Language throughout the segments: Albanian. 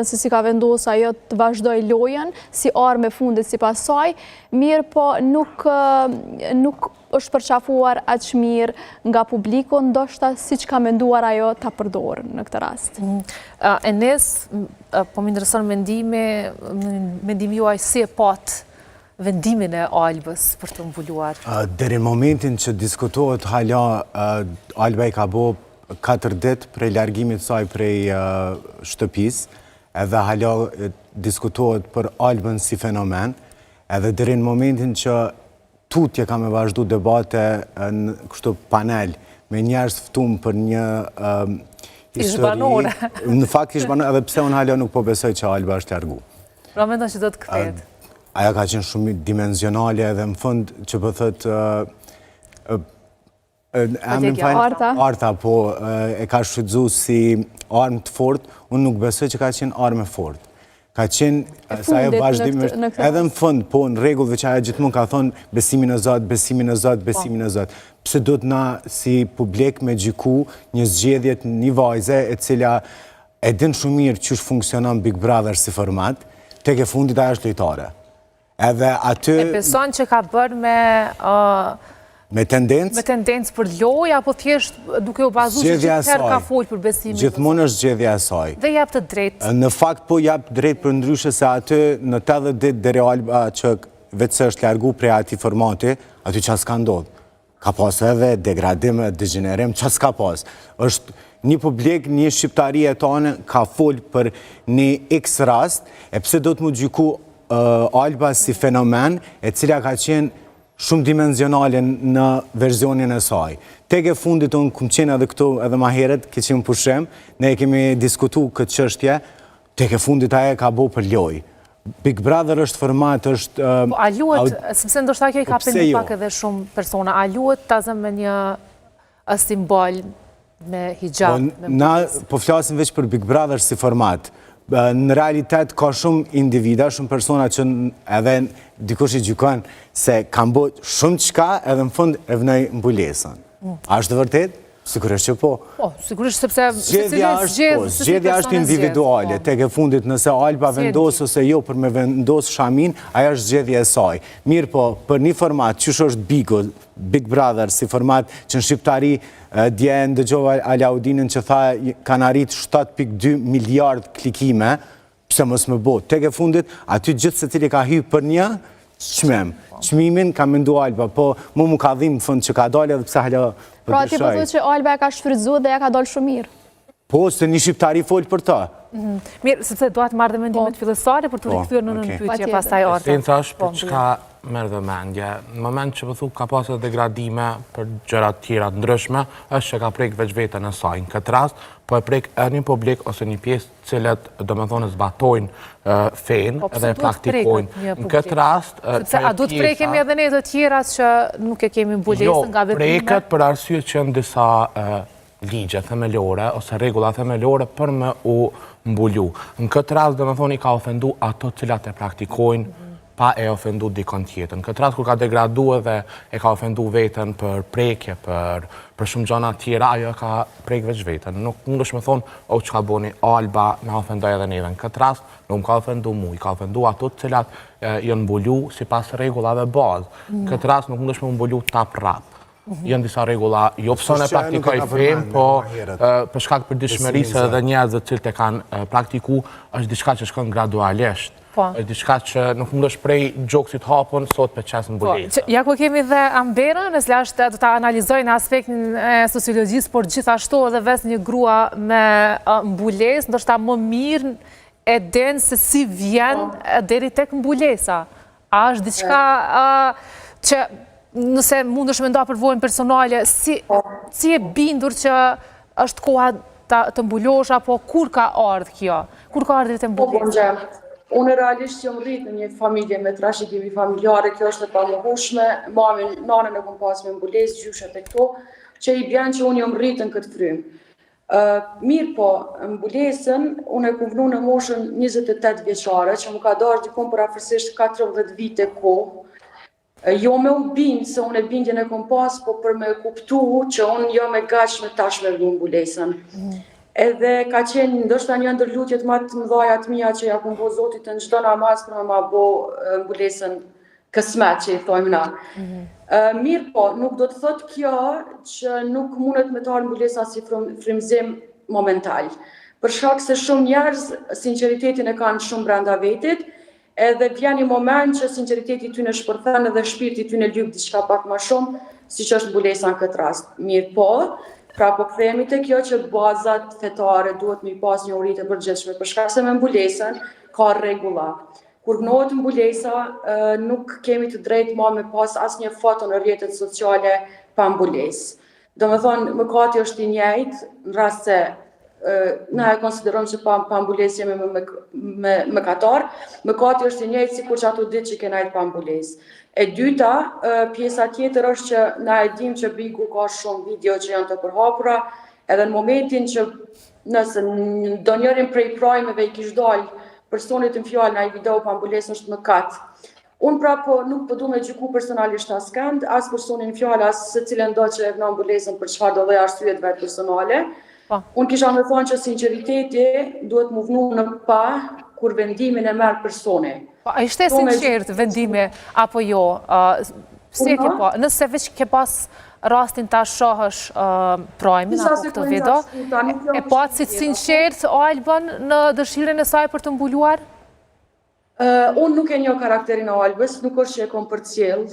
se si ka vendosur ajo të vazhdoj lojën, si armë e fundit si pas saj, mirë po nuk është përqafuar aq mirë nga publiku, ndoshta siç ka menduar ajo ta përdorë në këtë rast. Enes, po më intereson mendimi juaj si e pat vendimin e Albës për të mbuluar? Deri në momentin që diskutohet hala, Alba i ka bo 4 ditë prej largimit saj prej shtëpisë, edhe hala diskutohet për Albën si fenomen, edhe deri në momentin që tutje ka me vazhdu debate në kështu panel me njerëz ftum për një histori. Në fakt ishbanore, edhe pse unë hala nuk po besoj që Alba është largu. Pra mendon që do të kthehet? Aja ka qenë shumë dimenzionale edhe në fund që po thëtë Arta, po e ka shfrytzu si armë të fort, unë nuk besoj që ka qenë armë e fort. Ka qenë, sa e vazhdimisht, edhe në fund, po në regullve që aja gjithmonë ka thonë besimin e Zot, besimin e Zot, besimin e Zot. Pse do të na si publik me gjiku një zgjedhjet një vajze e cila e din shumë mirë që është funksionon Big Brother si format, tek e fundit aja është lojtare. Edhe aty... E beson që ka bërë me tendencë? Me tendencë për loj, apo thjesht duke u bazu që gjithëherë ka folë për besimin? Gjithmonë është zgjedhja e saj. Dhe jap të drejtë? Në fakt po jap drejtë për ndryshe se aty në 80 ditë deri Alba që vetë se është largu prej ati formati, aty që s'ka ndodhë. Ka pas edhe degradim, degenerim, që s'ka pas. është një publik, një shqiptari e tonë ka folë për një x rast, e pse do të mu gjyku Alba si fenomen, e cila ka qenë shumë dimenzionale në verzionin e saj. Tek e fundit unë këmë qenë edhe këtu edhe ma heret, ke qenë pushem, ne kemi diskutu këtë qështje, tek e fundit aje ka bo për loj. Big Brother është format, është... A luet, sepse ndoshta kjo i ka pendu pak edhe shumë persona, a luet ta zëm me një simbol me hijab? Na po flasim veç për Big Brother si format. Në realitet ka shumë individa, shumë persona që edhe dikush i gjykon se kam bërë shumë qka edhe në fund e vënoj mbulesën. A është të vërtet? Sigurisht që po. Po, sigurisht sepse... Zgjedhja është individuale, tek e fundit nëse Alba vendos ose jo për me vendos Shamin, aja është zgjedhja e saj. Mirë po, për një format, qësh është Big Brother, si format që në Shqiptari dje ndëgjova Alaudinin që tha kanë arrit 7.2 miliard klikime, pse mos më bo. Tek e fundit, aty gjithë se cili ka hy për një, qmimin ka mendu Alba, po mu ka dhim në fund që ka dalë edhe pse hala për pra ti përthu që Alba e ka shfrytzu dhe ja ka dalë shumë mirë? Po, se një shqiptari folë për ta. Mirë, sepse doa të marrë dhe mendimet fillesare për të rikëthyrë në nënpytje pastaj Arta. Se në thash për çka merë dhe mendje. Në moment që pëthu ka pasë degradime për gjërat tjera të ndryshme, është që ka prek veç vetën e saj. Në këtë rast, po e prek një publik ose një pjesë cilët do me thonë zbatojnë fejnë edhe e praktikojnë. Në këtë rast... Sepse a du të prekemi edhe ne të tjera që nuk e kemi mbulesën nga veprime? Jo, preket për arsye që në disa ligje themelore ose regula themelore për me u mbulu. Në këtë rast, do me thonë, i ka ofendu ato cilat e praktikojnë pa e ofendu dikon tjetën. Në këtë rast, kur ka degradu edhe e ka ofendu vetën për prekje, për shumë gjona tjera, ajo ka prek veç vetën. Nuk mund është me thonë, o që ka boni Alba, me ofendoj edhe neve. Në këtë rast, nuk ka ofendu mu, i ka ofendu ato cilat jënë mbulu si pas regullave bazë. Në këtë rast, nuk mund është me mbulu tap rap. Jënë disa regula, jo pësën e praktikoj fem, po për shkak për dishmerisë dhe njerëzët cilët e kanë praktiku, është diçka që shkon gradualisht. është diçka që nuk mund është prej gjokësit hapën, sot për qesë mbulesë. Ja ku kemi dhe Amberën, nësë lashtë do ta analizojnë aspektin e sociologjisë, por gjithashtu edhe ves një grua me mbulesë, ndoshta më mirë e denë se si vjen deri tek mbulesa. A është diçka që nëse mund është me nda përvojnë personale, si e bindur që është koha të mbulosh, apo kur ka ardhë kjo? Kur ka ardhë të mbulesë? Unë realisht jam rritë në një familje me trashëgimi familjare, kjo është e pamohueshme, mamin, nanën e kom pas me mbulesë, gjyshet e këto, që i bjen që unë jam rritë në këtë frymë. Mirë po, mbulesën, unë e kom vënu në moshën 28 vjeqare, që më ka darë dikon për afërsisht 14 vite kohë. Jo me u bindë, se unë e bindjen e kom pas, po për me kuptu që unë jo me gaqme tash me vënu mbulesën. edhe ka qenë ndoshta një ndër lutjet më të mëdha të mia që ja kum bo Zotit në çdo namaz për ma bo mbulesën kësmet që i thojmë na. Mirë po, nuk do të thotë kjo që nuk mundet me të ardhë mbulesa si frymëzim momental. Për shkak se shumë njerëz sinqeritetin e kanë shumë brenda vetit, edhe vjen një moment që sinqeriteti tyne shpërthen edhe shpirti tyne lyp diçka pak më shumë, siç është mbulesa në këtë rast. Mirë po, pra po kthehemi te kjo që bazat fetare duhet mi pas një uri të përgjithshme, për shkak se me mbulesën ka rregulla. Kur vënohet mbulesa, nuk kemi të drejtë ma me pas asnjë foto në rrjetet sociale pa mbulesë. Domethënë, mëkati është i njëjtë, në rast se na e konsiderojmë që pa mbulesë jemi me mëkatar, mëkati është i njëjtë sikur që ato ditë që kena pa mbulesë. E dyta, pjesa tjetër është që na e dim që Bigu ka shumë video që janë të përhapura, edhe në momentin që nëse ndonjërin prej prajmeve i kish dalë personit në fjallë në ai video pa mbulesë është mëkat. Unë pra nuk po du me gjyku personalisht as kënd, as personin në fjallë, as se cilën do që e vëna mbulesën për çfarë do dhe arsyet vetë personale. Unë kisha me thonë që sinceriteti duhet mu vënu në pa kur vendimin e merë personi. A ishte sinqert vendimi apo jo? Si e ke pa? Nëse veç ke pas rastin ta shohësh prajmin apo këtë video, e pa si sinqert Albën në dëshirën e saj për të mbuluar? Unë nuk e njoh karakterin e Albës, nuk është që e kom përcjell,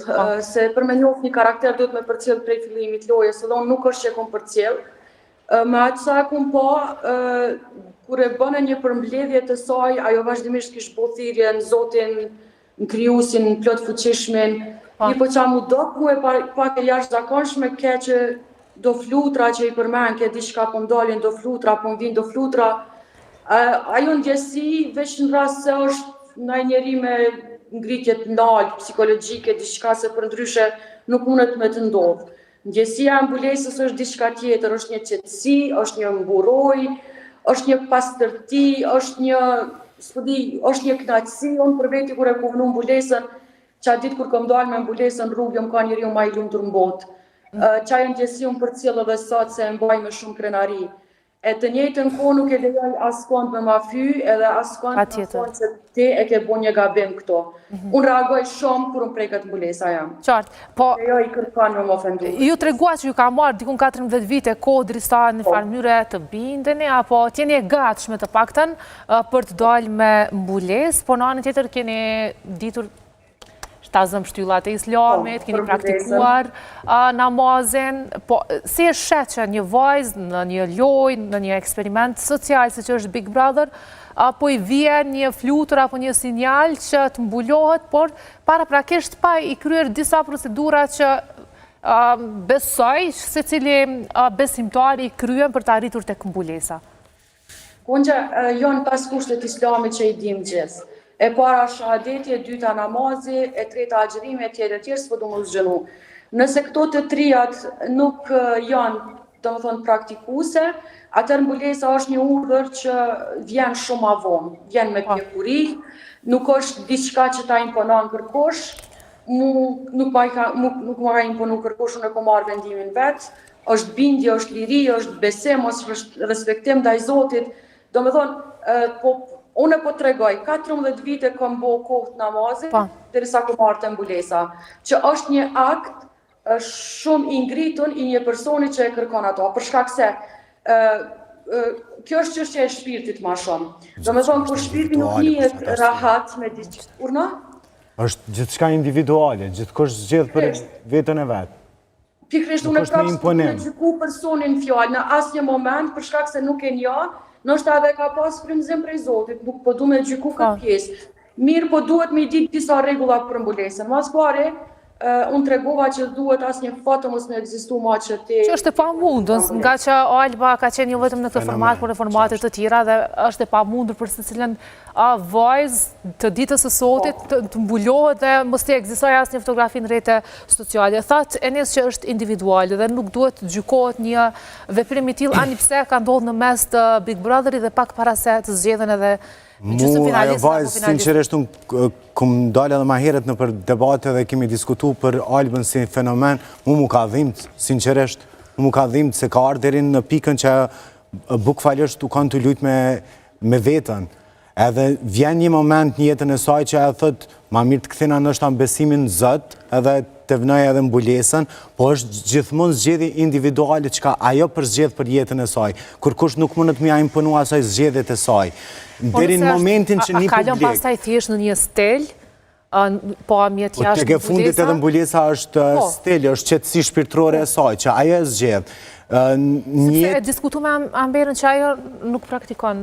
se për me njoh një karakter duhet me përcjell prej fillimit lojës, edhe unë nuk është që e kom përcjell. Me atë sa kum kur e bënë një përmbledhje të saj, ajo vazhdimisht kish bo thirrje në Zotin, në Krijuesin, në plot fuqishmin. Një po qa mu dok mu e pak e jashtëzakonshme ke që do flutra që i përmen, ke diçka po mdalin do flutra, po mvin do flutra. Ajo ndjesi, veç në rast se është ndaj njeri me ngritjet nalë, psikologjike, diçka se për ndryshe nuk mundet me të ndodhë. Ndjesia e mbulesës është diçka tjetër, është një qetësi, është një mburoj, është një pastërti, është një kënaqësi. Unë për veti kur e ku vënu mbulesën, qatë ditë kur kom dalë me mbulesën rrugë, jom ka njeriu ma i lumtur në botë. Qaj ndjesi unë përcjell edhe sot se e mbaj me shumë krenari. E të njëjtën kohë nuk e lejoj askond me ma fy, edhe askond me thonë që ti e ke bo një gabim këto. Unë reagoj shumë kur unë preket mbulesa jam. Qartë, po... Jo i kërkan me më ofendu. Ju tregua që ju ka marrë dikun 14 vite kohë drisa në farmyre të bindeni, apo tjeni e gatshme të pakten për të dalë me mbules, po në anën tjetër keni ditur tazëm shtyllat e islamit, keni praktikuar namazin, po si e shet që një vajzë në një lojë, në një eksperiment social, si që është Big Brother, apo i vjen një flutur apo një sinjal që të mbulohet, por para prakisht pa i kryer disa procedura që besoj se cili besimtari i kryen për të arritur tek mbulesa. Unë janë pas kushtet islamit që i dim gjithë. E para shahadeti, e dyta namazi, e treta agjërimi, e tjerë, s'po du më zgjënu. Nëse këto të trijat nuk janë, do më thonë, praktikuese, atër mbulesa është një urdhër që vjen shumë avon, vjen me pjekuri, nuk është diçka që ta imponon kërkosh, nuk ma ka imponu kërkosh, unë e ko marrë vendimin vetë, është bindje, është liri, është besim, është respektim ndaj Zotit, do më thonë, unë po tregoj, 14 vite kom bo kohët namazit, derisa kom marrë të mbulesa, që është një akt shumë i ngritun i një personi që e kërkon ato, për shkak se kjo është çështja e shpirtit ma shumë. Do me thonë, kur shpirti nuk njihet rahat me diçka. Urna? Është gjithçka individuale, gjithkush zgjedh për veten e vet. Pikërisht unë prapë s'po me gjyku personin fjalë në asnjë moment, për shkak se nuk e njoh. Nështë edhe ka pas frymëzim prej Zotit, nuk po du me gjyku këtë pjesë. Mirë po duhet me ditë disa regula për mbulesën. Mas pare, unë tregova që duhet asnjë foto mos në ekzistu ma që ti... Që është e pamundës, nga që Alba ka qenë jo vetëm në këtë format, por në formatet të tjera, dhe është e pamundur për se cilën vajzë të ditës së sotit të mbulohet dhe mos të ekzistoj asnjë fotografi në rrjete sociale. Thatë Enes që është individual dhe nuk duhet të gjykohet një veprim i tillë ani pse ka ndodhur në mes të Big Brotherit dhe pak para se të zgjedhen edhe ajo vajzë, sinqerisht, unë kum dalë edhe ma heret në për debate dhe kemi diskutu për Albën si fenomen, mu ka dhimt, sinqerisht, mu ka dhimt se ka ardhur deri në pikën që bukfalisht u kanë të lujt me vetën. Edhe vjen një moment një jetën e saj që e thët, ma mirë të këthina nështë në besimin zët, edhe të vënoj edhe mbulesën, po është gjithmonë zgjedhje individuale që ka ajo për zgjedh për jetën e saj, kur kush nuk mund të mja imponu asaj zgjedhjet e saj. Deri në momentin që një publik... A kalon pastaj thjesht në një stel, po a mjetë jashtë mbulesa? Të ke fundit edhe mbulesa është stel, është qetësi shpirtërore e saj, që ajo e zgjedh. Sepse e diskutu me Amberën që ajo nuk praktikon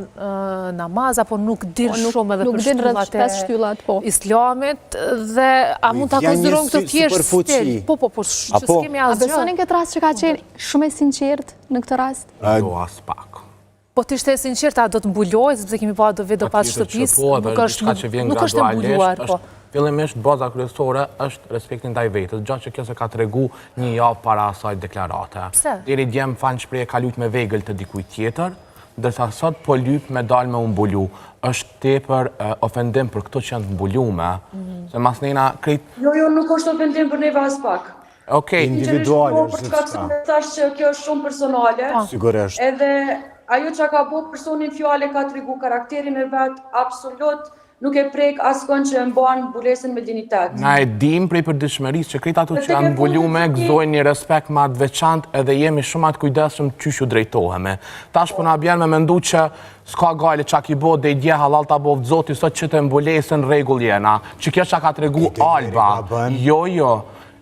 namaz, apo nuk din shumë edhe për shtyllat e islamit, dhe a mund të konsideron këtë thjesht stel? Po, që s'kemi asgjë. A besonin këtë rast që ka qenë shumë e sinqert në këtë rast? Jo, as pak. Po të ishte e sinqert, a do të mbuloj, sepse kemi pa do vetë do pas shtëpis, nuk është e mbuluar, po. Fillimisht, baza kryesore është respektin ndaj vetës, gjatë që kjo se ka të regu një javë para asaj deklarate. Pse? Deri djemë fanë shprej e ka lujt me vegël të dikuj tjetër, dërsa sot po lyp me dal me umbulu. Është tepër ofendim për këto që janë të mbulume, se mas nejna krejt... Jo, nuk është ofendim për neve as pak. Okej. Individuale është gjithë shka. Për tash që kjo është shumë personale. Sigurisht. Edhe ajo që ka bo personin fjale ka të rigu karakterin e vetë, absolut, nuk e prek askon që mbanë mbulesën me dinitet. Na e dim prej për dëshmëris që krejt ato që janë mbulume gëzojnë një respekt ma të veçant edhe jemi shumë atë kujdesshëm qyshu drejtoheme. Tash po na bjen me mendu që s'ka gajle që a ki bo dhe i dje halal të abovë zoti sot që të mbulesën regull jena. Që kjo që ka të regu Alba. Jo.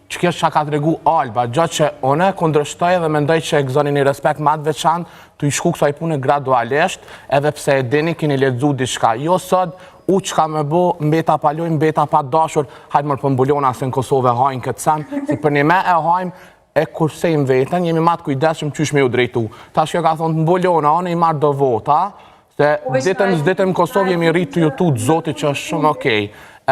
Që kjo që ka të regu Alba. Gjatë që one kundrështoj edhe mendoj që e gëzoni një respekt ma të veçant të i shku kësaj pune gradualisht edhe pse e dini kini ledzu diçka. Jo sot u që ka me bo, mbeta pa lojnë, mbeta pa dashur, hajtë mërë për mbulona se në Kosovë hajnë këtë sen, si për një me e hajmë, e kursejmë vetën, jemi matë kujdeshëm qysh me ju drejtu. Ta shkjo ka thonë të mbulona, anë i marrë do vota, se ditëm Kosovë jemi rritë të jutu të zotit që është shumë okej.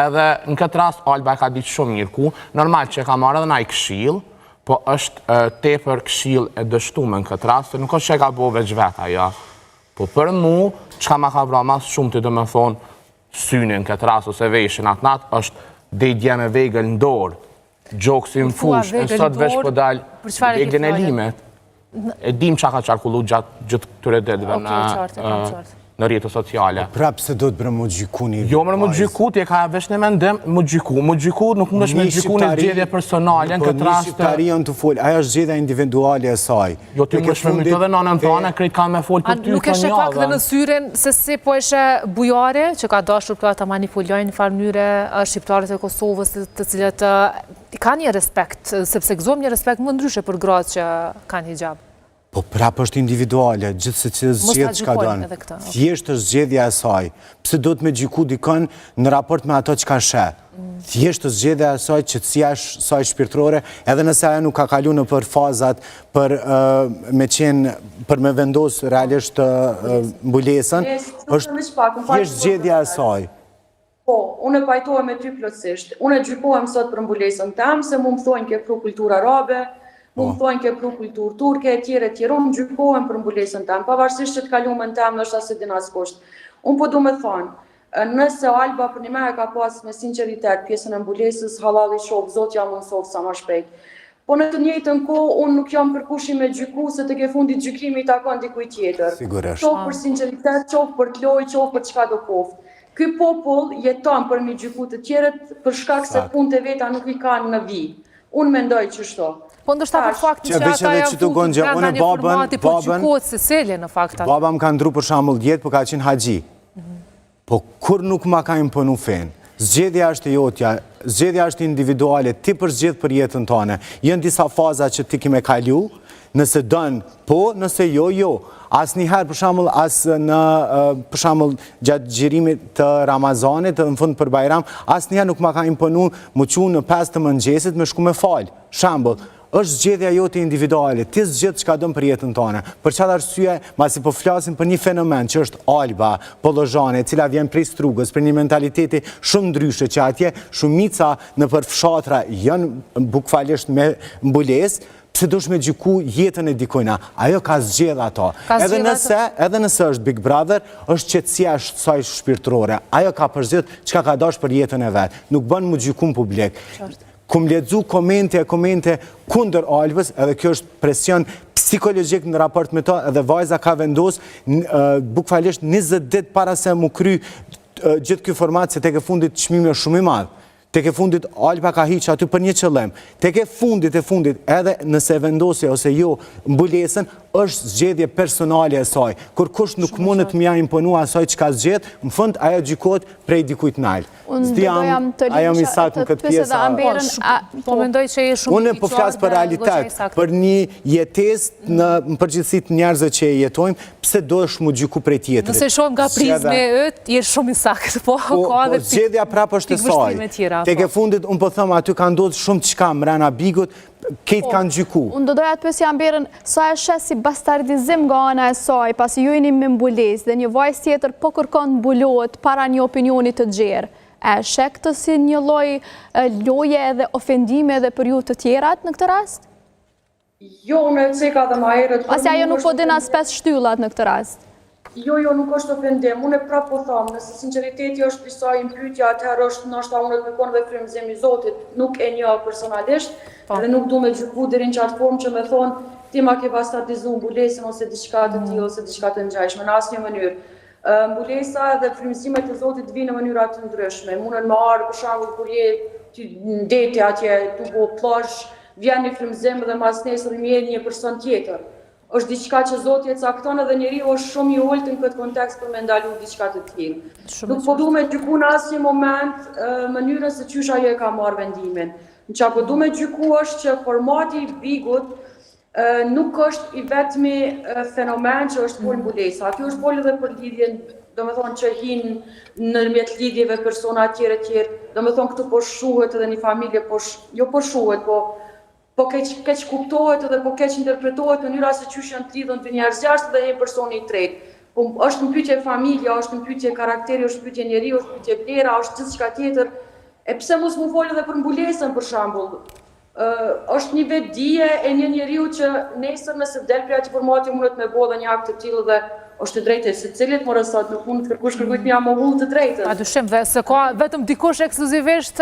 Edhe në këtë rast, Alba e ka ditë shumë mirë ku, normal që e ka marrë edhe na i këshil, po është tepër këshil e dështume në këtë rast, se nuk është që e ka bo veç veta, ja. Po për mu, që ka ma ka vra mas shumë të do me thonë, synin këtë rast ose veshin atë natë, është dhe i dje me vegël në dorë, gjokë si më fush, e sot vesh po dalë veglin e limet. E dim që ka qarkullu gjatë këtyre dedve në rjetët sociale. Prapë se do të bërë më gjyku një... Jo, më më gjyku, ti e ka vesh në mendim, më gjyku. Më gjyku nuk më nëshme gjyku një zgjedhje personale në këtë rast... Një shqiptarion të folë, aja është zgjedhja individuale e saj. Jo, ti më nëshme më të dhe nanën tane, krejt ka me folë për ty nuk eshe pak dhe në syren se si po eshe bujare, që ka dashur për ta manipulojnë në farë mënyre shqiptarët e Kosovës të cilët ka një respekt, sepse gëzom një respekt më ndryshe për gratë që kanë hijab. Po prapë është individuale, gjithë se që zgjedhë që ka donë. Thjesht është zgjedhja e saj. Pse do të me gjyku dikën në raport me ato që ka shë. Thjesht është zgjedhja e saj që të si është saj shpirtërore, edhe nëse aja nuk ka kalu në për fazat për me vendosë realisht mbulesën, është thjesht zgjedhja e saj. Po, unë e pajtohem me ty plotësisht. Unë e gjykohem sot për mbulesën temë, se mu më thojnë ke pru kultur arabe, mu më thojnë ke pru kultur turke, e tjere, unë gjykohem për mbulesën temë, pavarësisht që të kalume në temë, nështë asë din asë kosht. Unë po du me thonë, nëse Alba për një me e ka pas me sinceritet pjesën e mbulesës, halal i shofë, zotë jam unë sofë sa ma shpejt. Po në të njëjtën kohë, unë nuk jam përkushi me gjyku, se të ke fundit gjykimi i takon dikuj tjetër. Qofë për sinceritet, qofë për të loj, qofë për qka do koftë. Ky popull jeton për një gjyku të tjerët, për shkak se punë të veta nuk i kanë në vi. Unë mendoj që shto. Po ndështë për faktin që ata ja futu brenda një formati, po gjykohet se selje në faktat. Baba më ka ndru për shambull djetë, po ka qenë haxhi. Po kur nuk ma ka imponu fenë, zgjedhja është e jotja, zgjedhja është individuale, ti për zgjedh për jetën tane. Jënë disa faza që ti kime kalu, nëse dënë po, nëse jo. Asë njëherë, për shambull, gjatë gjirimit të Ramazanit, në fund për Bajram, asë njëherë nuk ma ka imponu më qunë në 5 të mëngjesit me shku me falë. Shambull, është zgjedhja jote individuale, ti zgjedh që ka dëmë për jetën tane. Për qatë arsye, masi po flasim për një fenomen që është Alba, Pollozhane, cila vjen prej Strugës, për një mentaliteti shumë ndryshe që atje shumica në për fshatra janë bukfalisht me mbules, pse dush me gjyku jetën e dikujna. Ajo ka zgjedh ato. Edhe nëse është Big Brother, është qetësia saj shpirtërore. Ajo ka përzgjedh çka ka dash për jetën e vet. Nuk bën më gjyku në publik. kum lexu komente kundër Albës, edhe kjo është presion psikologjik në raport me ta, edhe vajza ka vendos bukfalisht 20 ditë para se mu kry gjithë ky format, se tek e fundit çmimi është shumë i madh. Tek e fundit Alba ka hiq aty për një qëllim. Tek e fundit edhe nëse vendosi ose jo mbulesën, është zgjedhje personale e saj. Kur kush nuk mundet m'ja imponua asaj çka zgjedh, në fund ajo gjykohet prej dikujt nal. Ajo më saktë në këtë pjesë. Po mendoj që e shumë unë po flas për realitet, për një jetesë në përgjithësi të njerëzve që e jetojmë, pse do është mu gjyku prej tjetrit. Nëse shohim nga prizma e yt, je shumë i saktë, po ka edhe zgjedhja prapë është e saj. Tek e fundit unë po them aty ka ndodhur shumë çka mbrana bigut, këtë kanë gjyku. Unë do doja të pyesja Amberën, sa e shes si bastardizim nga ana e saj, pasi ju jeni me mbulesë dhe një vajzë tjetër po kërkon të mbulohet para një opinioni të gjerë. E sheh këtë si një lloj loje edhe ofendime edhe për ju të tjerat në këtë rast? Jo, unë e ceka dhe ma herët. Pasi ajo nuk po din as 5 shtyllat në këtë rast. Jo, nuk është ofendim. Unë e prapë po thamë, nëse sinceriteti është disa impytja, atëherë është ndoshta unë të konë dhe frymëzimi i Zotit, nuk e njoh personalisht, dhe nuk du me gjyku deri në qatë formë që me thonë ti ma ke bastardizu mbulesën ose diçka të tillë ose diçka të ngjashme në asnjë mënyrë. Mbulesa dhe frymëzimet e Zotit vinë në mënyra të ndryshme. Mundën me ardhur për shembull kur je ti ndeti atje tu po plazh, vjen një frymëzim dhe mas nesër më jeni një person tjetër. Është diçka që Zoti e cakton edhe njeriu është shumë i ulët në këtë kontekst për me ndalu diçka të tillë. Nuk po du me gjyku në asnjë moment mënyrën se çysh ajo e ka marrë vendimin. Në çka po du me gjyku është që formati i bigut nuk është i vetmi fenomen që është folë mbulesa. Ky është folë edhe për lidhjen, domethënë që hin ndërmjet lidhjeve persona tjerë, domethënë këtu po shuhet edhe një familje, jo po shuhet, po keq kuptohet edhe po keq interpretohet në mënyra se çysh janë të lidhur dy njerëz jashtë dhe një person i tretë. Po është në pyetje familja, është në pyetje karakteri, është në pyetje njeriu, është në pyetje vlera, është gjithçka tjetër. E pse mos mu fol edhe për mbulesën për shembull? Është një vetdije e një njeriu që nesër nëse del prej atij formati mundet me bëu edhe një akt të tillë dhe është e drejtë se cilit morë sot nuk mund të kërkosh kërkojt mja mohull të drejtën. Padyshim, dhe se ka vetëm dikush ekskluzivisht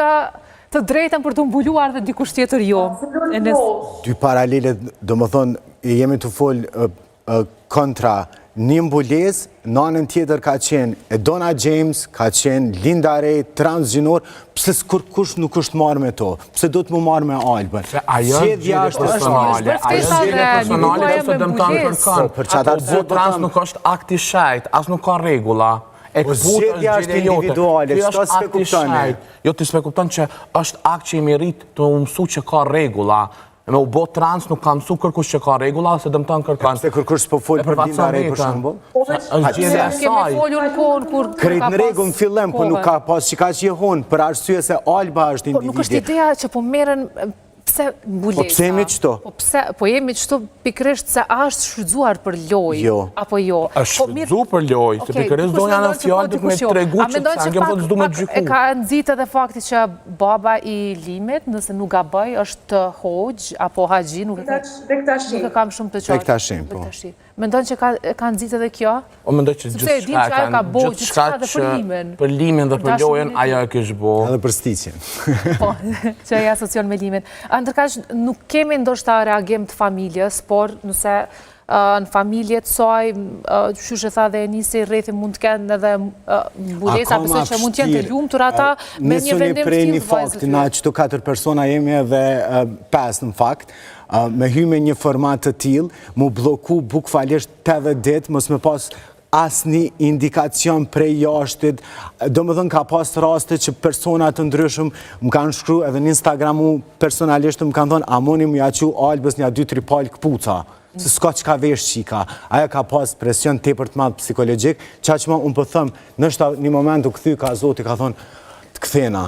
të drejtën për të mbuluar dhe dikush tjetër jo. Dy paralelet, do më thonë, jemi të folë kontra një mbulesë, në anën tjetër ka qenë Donna James, ka qenë Linda Ray, transgjinor, pse kërkush nuk është marrë me to, pse do të më marrë me Albën. Se ajo zgjedhje personale, ajo zgjedhje personale dhe se dëmton kërkon. Ato bo trans nuk është akti shajt, as nuk ka regula. Zgjedhja është individuale, çka s'pe kuptoni? Jo, ti s'pe kupton që është akt që i merit të mësu që ka regula. Me u bo trans nuk ka mësu kërkush që ka regula, se dëmton kërkon. Se kërkush s'po folë për Linda Ray për shembull? është zgjedhja e saj. Krejt në rregull në fillim, po nuk ka pas që ka që jehon, për arsye se Alba është individie. Po nuk është ideja që po merren pse mbulesa. Po pse jemi qëto? Po jemi qëto pikërisht se është shfrytzuar për lojë, apo jo? është shfrytzuar për lojë, se pikërisht do janë fjallë duke me tregu që sa nge vëtë s'du me gjyku. E ka nëzitë edhe fakti që baba i Limit, nëse nuk gaboj, është hoxh, apo haxhi, nuk e kam shumë të qartë. Bektashim, po. Mendon që ka nëzitë edhe kjo? O mendoj që gjithë shka që për Limin dhe për lojën, ajo e kishë bo. Edhe për sticjen. Po, që e asocion me Limin. Ndërkash, nuk kemi ndoshta reagim të familjes, por nëse në familjet saj, qysh e tha dhe e nisi rrethi mund të kenë edhe mbulesa, besoj që mund të jenë të lumtur ata me një vendim të tillë. Një fakt, na qëto 4 persona jemi edhe 5 në fakt, me hyme një format të tillë, mu bloku bukfalisht 80 ditë, mos me pas asni indikacion prej jashtit, do më dhënë ka pas raste që personat të ndryshëm më kanë shkru edhe në Instagram mu personalisht më kanë thonë a moni më jaqu Albës një 2-3 palë këpuca, se s'ka që ka vesh qika. Aja ka pas presion tepër të madhë psikologjik, qa që ma unë për thëmë, nështë një moment u këthy ka Zoti, ka thonë, të këthena.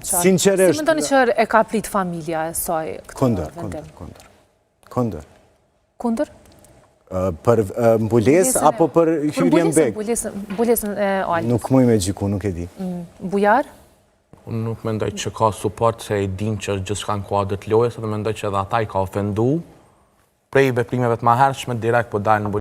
Sinqeresht. Si më ndoni që e ka prit familja e saj këtë vendim? Kondër. Kondër? Për mbules apo për hyrjen beg? Mbulesën e Albës. Nuk muj me gjyku, nuk e di. Bujar? Unë nuk mendoj që ka suport se e din që gjithë shka në kuadrët lojës, dhe mendoj që edhe ata i ka ofendu prej veprimeve të mahershme direkt po dalë në